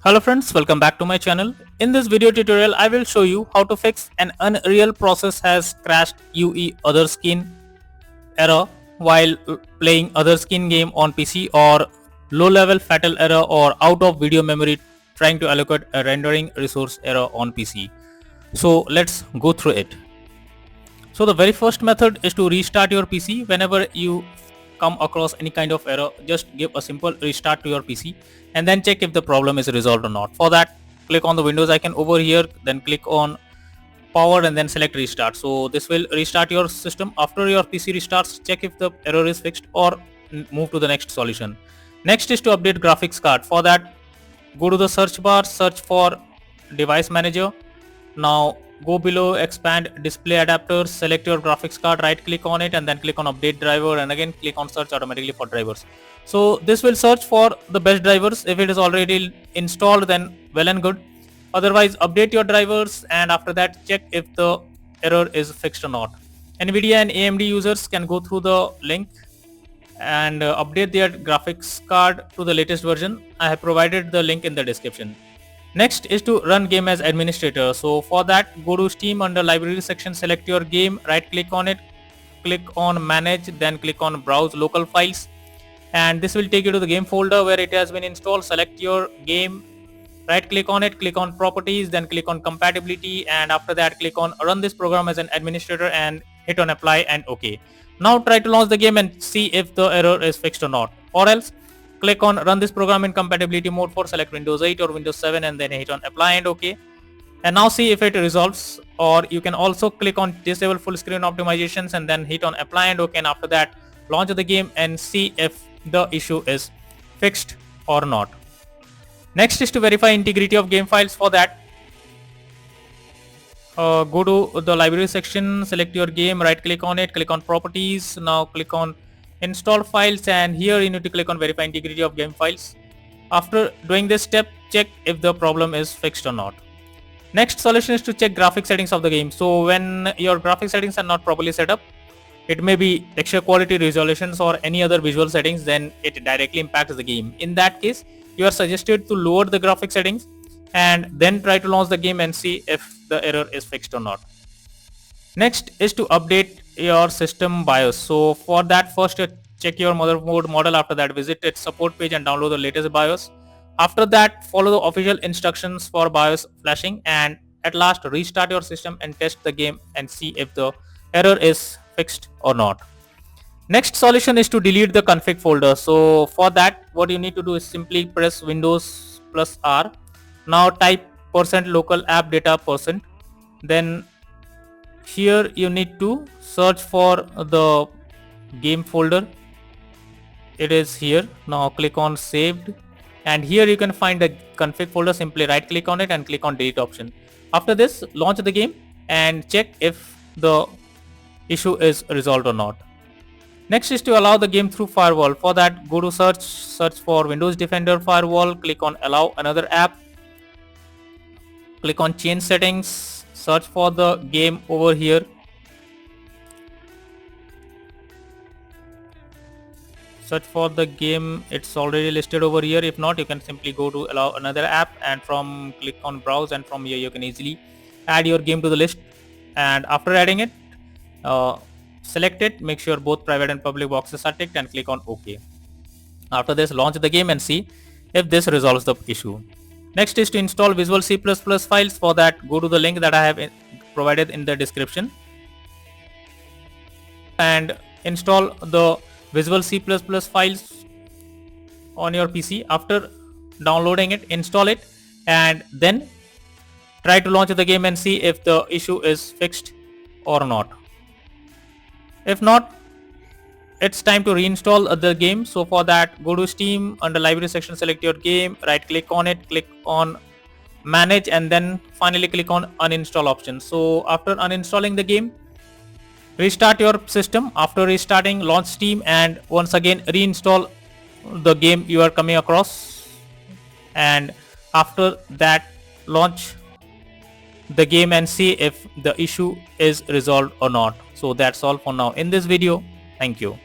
Hello friends, welcome back to my channel. In this video tutorial, I will show you how to fix an Unreal process has crashed UE-OtherSkin error while playing Otherskin game on PC, or low-level fatal error, or out of video memory trying to allocate a rendering resource error on PC. So let's go through it. So the very first method is to restart your PC. Whenever you come across any kind of error, just give a simple restart to your PC and then check if the problem is resolved or not. For that, click on the Windows icon over here, then click on power and then select restart. So this will restart your system. After your PC restarts, check if the error is fixed or move to the next solution. Next is to update graphics card. For that, go to the search bar, search for device manager. Now go below, expand display adapters, select your graphics card, right click on it and then click on update driver, and again click on search automatically for drivers. So this will search for the best drivers. If it is already installed, then well and good. Otherwise, update your drivers and after that check if the error is fixed or not. Nvidia and AMD users can go through the link and update their graphics card to the latest version. I have provided the link in the description. Next is to run game as administrator. So for that, go to Steam, under library section, select your game, right click on it, click on manage, then click on browse local files, and this will take you to the game folder where it has been installed. Select your game, right click on it, click on properties, then click on compatibility, and after that click on run this program as an administrator and hit on apply and OK. Now try to launch the game and see if the error is fixed or not, or else click on run this program in compatibility mode for select Windows 8 or Windows 7 and then hit on apply and OK. And now see if it resolves, or you can also click on disable full screen optimizations and then hit on apply and OK, and after that launch the game and see if the issue is fixed or not. Next is to verify integrity of game files. For that, go to the library section, select your game, right click on it, click on properties, now click on install files, and here you need to click on verify integrity of game files. After doing this step, check if the problem is fixed or not. Next solution is to check graphic settings of the game. So when your graphic settings are not properly set up, it may be texture quality, resolutions, or any other visual settings, then it directly impacts the game. In that case, you are suggested to lower the graphic settings and then try to launch the game and see if the error is fixed or not. Next is to update your system BIOS. So for that, first check your motherboard model. After that, visit its support page and download the latest BIOS. After that, follow the official instructions for BIOS flashing, and at last restart your system and test the game and see if the error is fixed or not. Next solution is to delete the config folder. So for that, what you need to do is simply press Windows plus R. Now type %local app data %. Then here you need to search for the game folder. It is here. Now click on saved, and here you can find the config folder. Simply right click on it and click on delete option. After this, launch the game and check if the issue is resolved or not. Next is to allow the game through firewall. For that, go to search for Windows Defender Firewall, click on allow another app, click on change settings, search for the game over here, search for the game. It's already listed over here. If not, you can simply go to allow another app and from click on browse, and from here you can easily add your game to the list. And after adding it, select it, make sure both private and public boxes are ticked and click on OK. After this, launch the game and see if this resolves the issue. Next is to install Visual C++ files. For that, go to the link that I have provided in the description and install the Visual C++ files on your PC. After downloading it, install it and then try to launch the game and see if the issue is fixed or not. If not, it's time to reinstall the game. So for that, go to Steam, under library section, select your game, right click on it, click on manage, and then finally click on uninstall option. So after uninstalling the game, restart your system. After restarting, launch Steam and once again reinstall the game you are coming across, and after that launch the game and see if the issue is resolved or not. So that's all for now in this video. Thank you.